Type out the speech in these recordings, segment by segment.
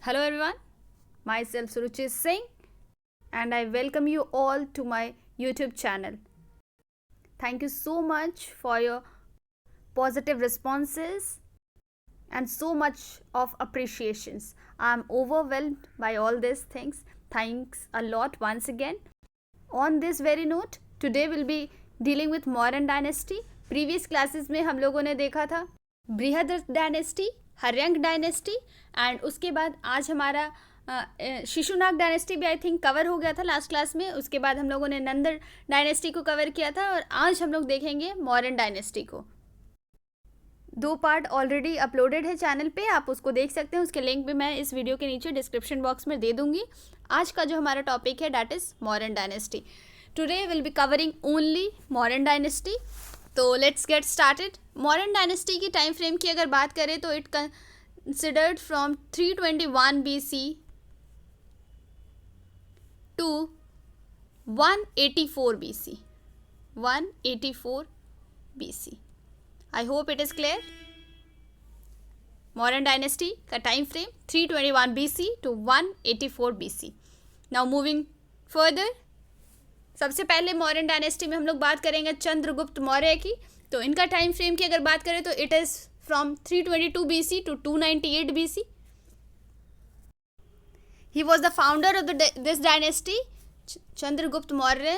Hello everyone, myself Suruchi Singh and I welcome you all to my YouTube channel. Thank you so much for your positive responses and so much of appreciations. I am overwhelmed by all these things. Thanks a lot once again. On this very note, today we'll be dealing with Mauryan dynasty. Previous classes में हम लोगों ने देखा था Brihadratha dynasty, Haryanka dynasty and उसके बाद आज हमारा शिशुनाग डायनेस्टी भी आई थिंक कवर हो गया था लास्ट क्लास में. उसके बाद हम लोगों ने नंदर डायनेस्टी को कवर किया था और आज हम लोग देखेंगे मौर्यन डायनेस्टी को. 2 पार्ट ऑलरेडी अपलोडेड है चैनल पे, आप उसको देख सकते हैं. उसके लिंक भी मैं इस वीडियो के नीचे डिस्क्रिप्शन बॉक्स में दे दूंगी. आज का जो हमारा टॉपिक है that is Mauryan dynasty. Today will be covering only Mauryan dynasty. तो let's get started. Mauryan dynasty की टाइम फ्रेम की अगर बात करें तो it considered from 321 BC to 184 BC. 184 BC. I hope it is clear. Mauryan dynasty का time frame 321 BC to 184 BC. Now moving further. सबसे पहले मौर्यन डायनेस्टी में हम लोग बात करेंगे चंद्रगुप्त मौर्य की. तो इनका टाइम फ्रेम की अगर बात करें तो it is from 322 BC to 298 BC. He was the founder of this dynasty. Chandragupta Maurya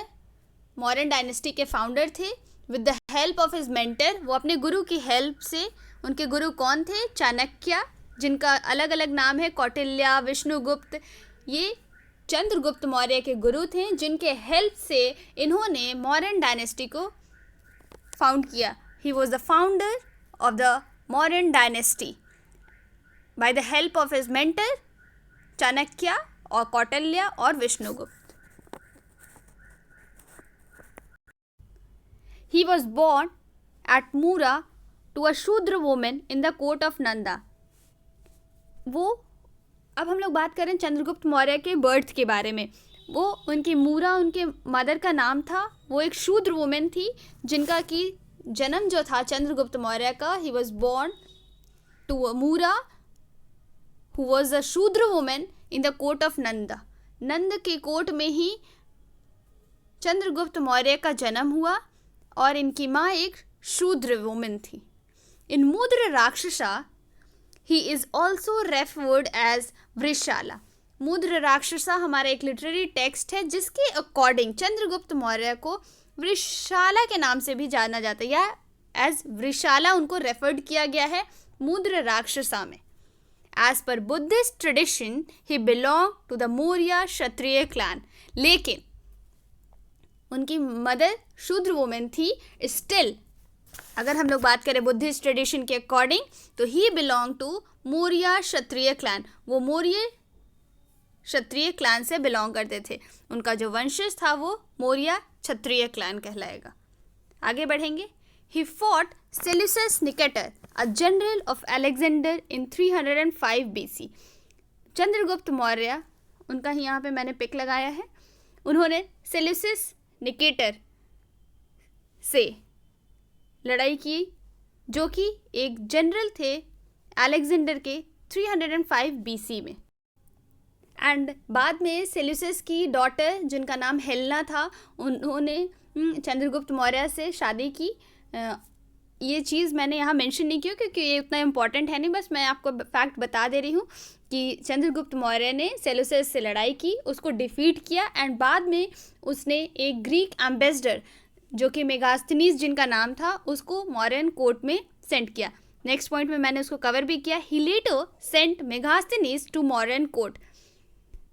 Mauryan dynasty के फाउंडर थे. With the help of his mentor, वो अपने गुरु की हेल्प से. उनके गुरु कौन थे? चाणक्य, जिनका अलग अलग नाम है कौटिल्य, विष्णुगुप्त. ये चंद्रगुप्त मौर्य के गुरु थे जिनके हेल्प से इन्होंने मौर्यन डायनेस्टी को फाउंड किया. He was the founder of the Mauryan dynasty by the help of his mentor Chanakya और कौटिल्य और Vishnugupta. He was born at Mura to a शूद्र woman in the court of Nanda. वो अब हम लोग बात करें चंद्रगुप्त मौर्य के बर्थ के बारे में. वो उनकी मूरा उनके मदर का नाम था. वो एक शूद्र वुमेन थी जिनका कि जन्म जो था चंद्रगुप्त मौर्य का. He was born to Mura who was a Shudra women in the court of Nanda. Nanda के कोर्ट में ही चंद्रगुप्त मौर्य का जन्म हुआ और इनकी माँ एक शूद्र वुमेन थी. In Mudra Rakshasa he is also referred as Vrishala. Mudra Rakshasa हमारा एक लिटरेरी टेक्स्ट है जिसके अकॉर्डिंग चंद्रगुप्त मौर्य को वृषाला के नाम से भी जाना जाता है या एज वृषाला उनको रेफर्ड किया गया है मूद्र राक्षसा में. As per Buddhist tradition he belong to the Maurya Kshatriya clan. लेकिन उनकी मदर शूद्र वुमेन थी. स्टिल अगर हम लोग बात करें बुद्धिस्ट ट्रेडिशन के अकॉर्डिंग तो he belong to Maurya Kshatriya clan. वो मौर्य क्षत्रिय क्लैन से बिलोंग करते थे. उनका जो वंशज था वो मौर्य क्षत्रिय क्लैन कहलाएगा. आगे बढ़ेंगे. He fought Seleucus Nicator a general of Alexander in 305 BC. Chandragupta Maurya उनका ही यहाँ पे मैंने पिक लगाया है. उन्होंने सेल्यूसस निकेटर से लड़ाई की जो कि एक जनरल थे अलेक्जेंडर के 305 BC में. एंड बाद में सेल्यूसस की डॉटर जिनका नाम हेलेना था उन्होंने चंद्रगुप्त मौर्य से शादी की. ये चीज़ मैंने यहाँ मेंशन नहीं किया क्योंकि ये उतना इम्पॉर्टेंट है नहीं, बस मैं आपको फैक्ट बता दे रही हूँ कि चंद्रगुप्त मौर्य ने सेल्यूसस से लड़ाई की, उसको डिफीट किया एंड बाद में उसने एक ग्रीक एम्बेसडर जो कि मेगास्थनीज जिनका नाम था उसको मौर्यन कोर्ट में सेंड किया. नेक्स्ट पॉइंट में मैंने उसको कवर भी किया. He later sent Megasthenes to Mauryan court.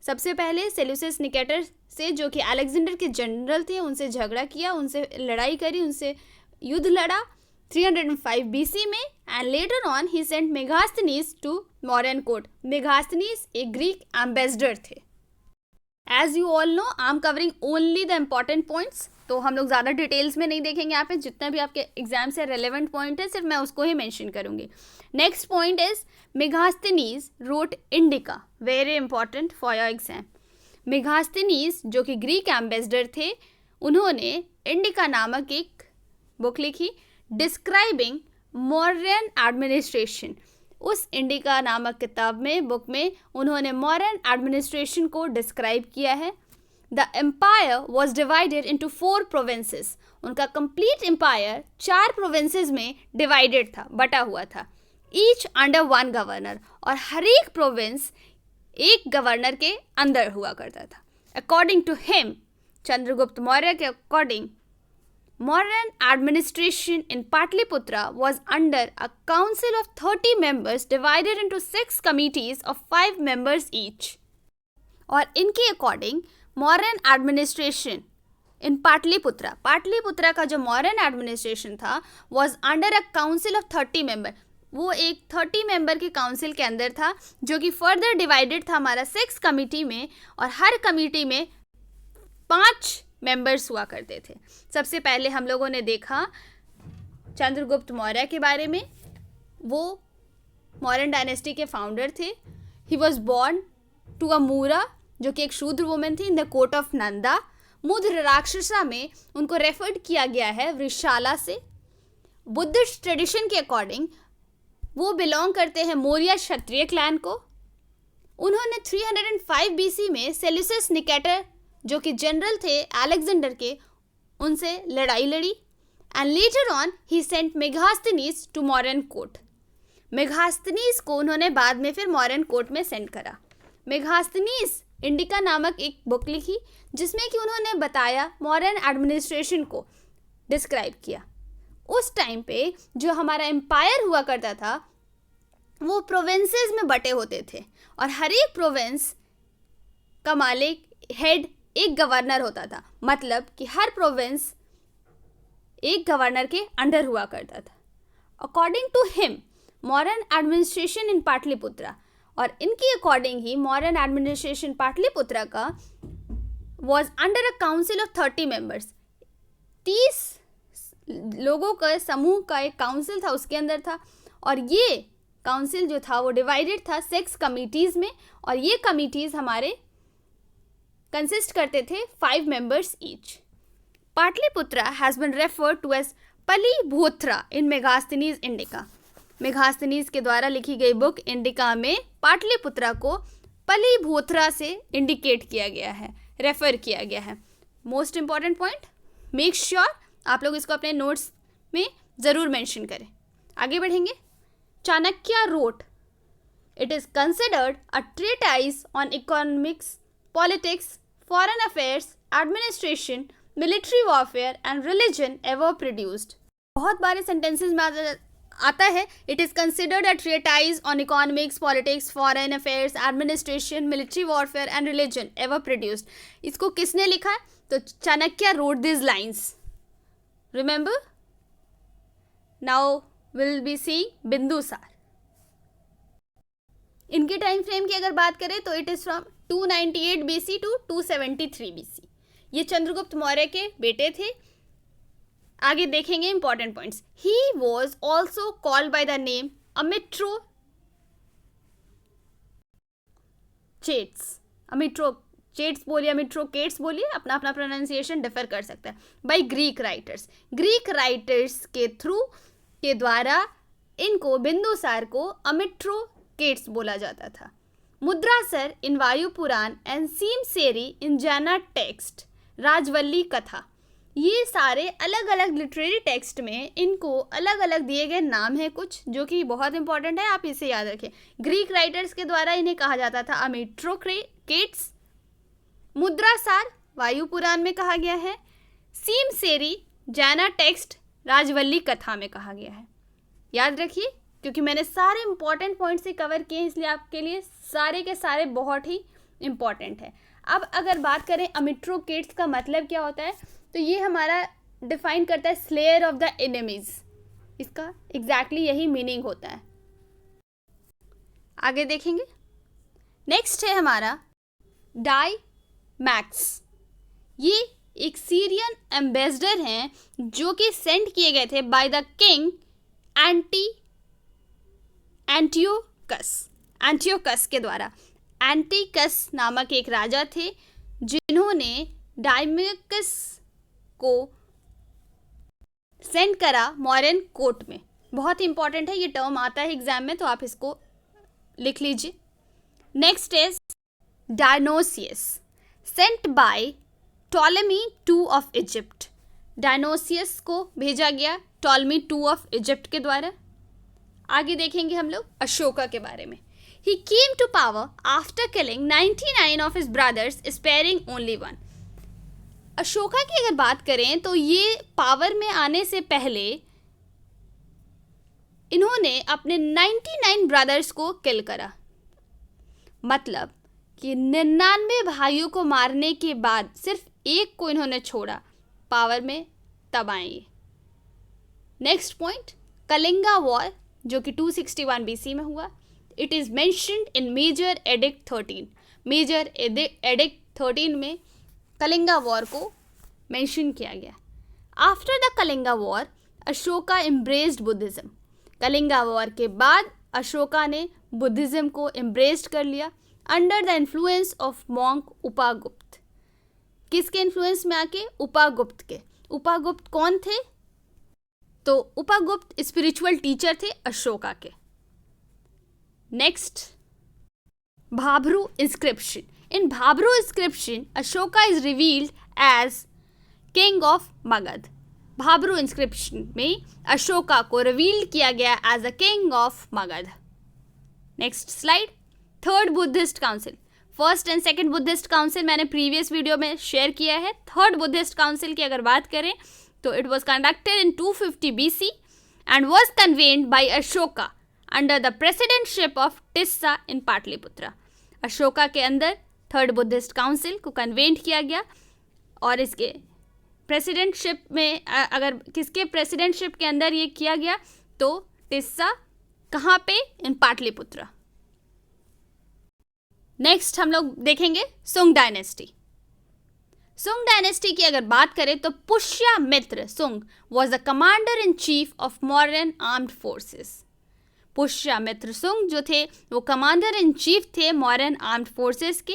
सबसे पहले सेल्यूसस निकेटर से जो कि अलेक्जेंडर के जनरल थे उनसे झगड़ा किया, उनसे लड़ाई करी, उनसे युद्ध लड़ा 305 BC में. And later on he sent Megasthenes to Mauryan court. Megasthenes एक ग्रीक एम्बेसडर थे. As you all know I am covering only the important points. तो हम लोग ज़्यादा डिटेल्स में नहीं देखेंगे. यहाँ पे जितना भी आपके एग्जाम से रेलेवेंट पॉइंट है सिर्फ मैं उसको ही मेंशन करूँगी. Next point is Megasthenes wrote Indica. Very important for your exam. Megasthenes जो कि ग्रीक एम्बेसडर थे उन्होंने इंडिका नामक एक बुक लिखी डिस्क्राइबिंग मौर्यन एडमिनिस्ट्रेशन. उस इंडिका नामक किताब में, बुक में, उन्होंने मॉडर्न एडमिनिस्ट्रेशन को डिस्क्राइब किया है। The empire was divided into 4 provinces. उनका कंप्लीट एम्पायर 4 प्रोविंसेस में डिवाइडेड था, बटा हुआ था, ईच अंडर 1 गवर्नर, और हर एक प्रोविंस एक गवर्नर के अंदर हुआ करता था। According to him, Chandragupta Maurya के according, modern administration in Patliputra was under a council of 30 members divided into 6 committees of 5 members each. और इनके according modern administration in Pataliputra, Pataliputra का जो मॉडर्न एडमिनिस्ट्रेशन था was under a council of 30 member. वो एक 30 member के council के अंदर था, जो कि फर्दर डिवाइडेड था हमारा 6 कमिटी में, और हर कमिटी में 5 मेंबर्स हुआ करते थे। सबसे पहले हम लोगों ने देखा चंद्रगुप्त मौर्य के बारे में। वो मौर्यन डायनेस्टी के फाउंडर थे। He was born to a Mura, जो कि एक शूद्र वुमेन थी, in the court of Nanda. Mudra Rakshasa में उनको रेफर्ड किया गया है वृषाला से। बुद्धिस्ट ट्रेडिशन के अकॉर्डिंग वो बिलोंग करते हैं मौर्य क्षत्रिय क्लैन को। उन्होंने 305 BC में सेल्यूसियस निकेटर, जो कि जनरल थे अलेक्जेंडर के, उनसे लड़ाई लड़ी। And later on he sent Megasthenes to modern court. Megasthenes को उन्होंने बाद में फिर मॉडर्न कोर्ट में सेंड करा। मेगास्थनीज इंडिका नामक एक बुक लिखी, जिसमें कि उन्होंने बताया मॉडर्न एडमिनिस्ट्रेशन को डिस्क्राइब किया। उस टाइम पे जो हमारा एम्पायर हुआ करता था वो प्रोविंसेस में बटे होते थे, और हर एक प्रोविंस का मालिक, हेड, एक गवर्नर होता था। मतलब कि हर प्रोविंस एक गवर्नर के अंडर हुआ करता था। According to him modern administration in Pataliputra, और इनकी अकॉर्डिंग ही मॉडर्न एडमिनिस्ट्रेशन पाटलिपुत्रा का was under a council of 30 members. 30 लोगों का समूह का एक काउंसिल था, उसके अंदर था, और ये काउंसिल जो था वो डिवाइडेड था 6 कमिटीज़ में, और ये कमिटीज़ हमारे कंसिस्ट करते थे 5 members each. Patliputra has been referred to as Palibhotra in Megasthenes Indica. Megasthenes के द्वारा लिखी गई बुक इंडिका में पाटलिपुत्रा को पलीभोत्रा से इंडिकेट किया गया है, रेफर किया गया है। Most important point, make sure आप लोग इसको अपने नोट्स में ज़रूर मेंशन करें। आगे बढ़ेंगे। Chanakya wrote, it is considered a treatise on economics, politics, foreign affairs, administration, military warfare and religion ever produced. बहुत बारे सेंटेंसेस में आता है it is considered a treatise on economics, politics, foreign affairs, administration, military warfare and religion ever produced. इसको किसने लिखा है? तो Chanakya wrote this lines, remember. Now will be see Bindusara. इनके टाइम फ्रेम की अगर बात करें तो it is from 298 BC to 273 BC। ये चंद्रगुप्त मौर्य के बेटे थे। आगे देखेंगे important points. He was also called by the name Amitrochates. Amitrochates बोलिए, अमिट्रो केट्स बोलिए, अपना अपना प्रोनाउंसिएशन डिफर कर सकता है। By Greek writers, Greek writers के थ्रू के द्वारा इनको, बिंदुसार को, अमिट्रो केट्स बोला जाता था। मुद्रासर इन वायु पुराण एंड सीम सेरी इन जैना टेक्स्ट, राजवल्ली कथा, ये सारे अलग अलग लिटरेरी टेक्स्ट में इनको अलग अलग दिए गए नाम हैं कुछ, जो कि बहुत इंपॉर्टेंट है, आप इसे याद रखें। ग्रीक राइटर्स के द्वारा इन्हें कहा जाता था अमिट्रोकेट्स। मुद्रासार वायु पुराण में कहा गया है। सीम सेरी जैना टेक्स्ट, राजवल्ली कथा में कहा गया है। याद रखिए, क्योंकि मैंने सारे इंपॉर्टेंट पॉइंट्स से कवर किए हैं, इसलिए आपके लिए सारे के सारे बहुत ही इंपॉर्टेंट है। अब अगर बात करें अमिट्रोकेट्स का मतलब क्या होता है, तो ये हमारा डिफाइन करता है स्लेयर ऑफ द एनिमीज। इसका एग्जैक्टली यही मीनिंग होता है। आगे देखेंगे। नेक्स्ट है हमारा डाईमैक्स। ये एक सीरियन एम्बेसडर हैं जो कि सेंड किए गए थे बाय द किंग एंटियोकस के द्वारा। एंटिकस नामक एक राजा थे जिन्होंने डाईमैक्स को सेंड करा मॉडर्न कोर्ट में। बहुत ही इंपॉर्टेंट है, ये टर्म आता है एग्जाम में, तो आप इसको लिख लीजिए. Next is Dionysius, sent by Ptolemy II of Egypt. Dionysius को भेजा गया टॉलेमी II ऑफ इजिप्ट के द्वारा. आगे देखेंगे हम लोग अशोका के बारे में. He came to power after killing 99 of his brothers, sparing only one. Ashoka की अगर बात करें तो ये पावर में आने से पहले इन्होंने अपने 99 ब्रदर्स को किल करा. मतलब कि 99 भाइयों को मारने के बाद सिर्फ एक को इन्होंने छोड़ा, पावर में तब आए ये. नेक्स्ट पॉइंट, कलिंगा वॉर जो कि 261 BC में हुआ. It is mentioned in major edict 13. Major edict 13 में कलिंगा वॉर को मेंशन किया गया. After the Kalinga war Ashoka embraced Buddhism. Kalinga war के बाद अशोका ने बुद्धिज़्म को एम्ब्रेस्ड कर लिया under the influence of monk Upagupta. किसके इन्फ्लुएंस में आके? उपागुप्त के. उपागुप्त कौन थे? तो उपागुप्त स्पिरिचुअल टीचर थे अशोका के. Next, Bhabru inscription. In Bhabru inscription Ashoka is revealed as king of Magadh. Bhabru inscription में अशोका को रिवील किया गया as a king of Magadh. Next slide, third Buddhist council. First and second Buddhist council मैंने प्रीवियस वीडियो में शेयर किया है. थर्ड बुद्धिस्ट काउंसिल की अगर बात करें तो it was conducted in 250 BC and was convened by Ashoka under the presidentship of Tissa in Pataliputra. Ashoka के अंदर थर्ड बुद्धिस्ट काउंसिल को कन्वेंट किया गया और इसके प्रेसिडेंटशिप में अगर किसके प्रेसिडेंटशिप के अंदर ये किया गया तो टिस्सा, कहाँ पे? इन पाटलिपुत्रा. नेक्स्ट हम लोग देखेंगे सुंग डायनेस्टी. सुंग डायनेस्टी की अगर बात करें तो पुष्यमित्र सुंग was the commander in chief of Mauryan armed forces. Pushyamitra सुंग जो थे वो कमांडर इन चीफ थे मौर्यन आर्म्ड फोर्सेस के.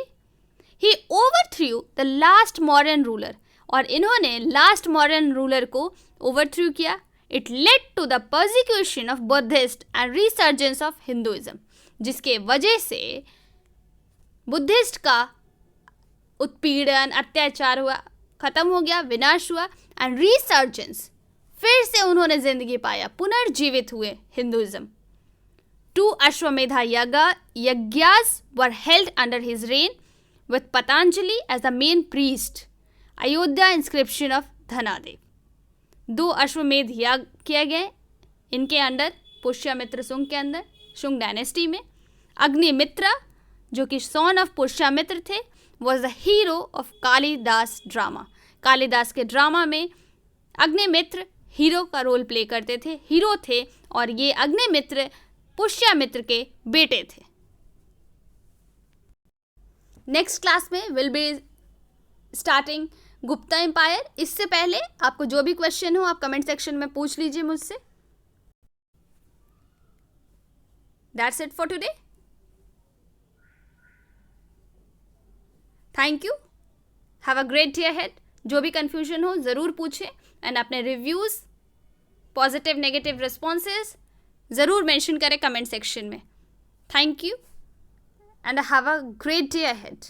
He overthrew the last Mauryan ruler, और इन्होंने लास्ट मौर्यन रूलर को ओवरथ्रू किया. It led to the persecution of Buddhist and resurgence of Hinduism, जिसके वजह से बुद्धिस्ट का उत्पीड़न, अत्याचार हुआ, खत्म हो गया, विनाश हुआ. एंड रिसर्जेंस, फिर से उन्होंने जिंदगी पाया, पुनर्जीवित हुए Hinduism. 2 Ashvamedha yajnas were held under his reign with Patanjali as the main priest. Ayodhya inscription of Dhanadeva. 2 Ashvamedha याग किए गए इनके अंडर, पुष्यमित्र सुंग के अंदर, शुंग डायनेस्टी में. अग्निमित्रा जो कि सन ऑफ पुष्यमित्र थे was the hero of Kalidas drama. Kalidas के ड्रामा में अग्निमित्र हीरो का रोल प्ले करते थे, हीरो थे, और ये अग्निमित्र पुष्यमित्र के बेटे थे. नेक्स्ट क्लास में will be starting Gupta empire. इससे पहले आपको जो भी क्वेश्चन हो आप कमेंट सेक्शन में पूछ लीजिए मुझसे. That's it for today. Thank you. Have a great day ahead. जो भी कंफ्यूजन हो ज़रूर पूछें एंड अपने रिव्यूज़, पॉजिटिव नेगेटिव रिस्पॉन्सेज ज़रूर मेंशन करें कमेंट सेक्शन में. Thank you and have a great day ahead.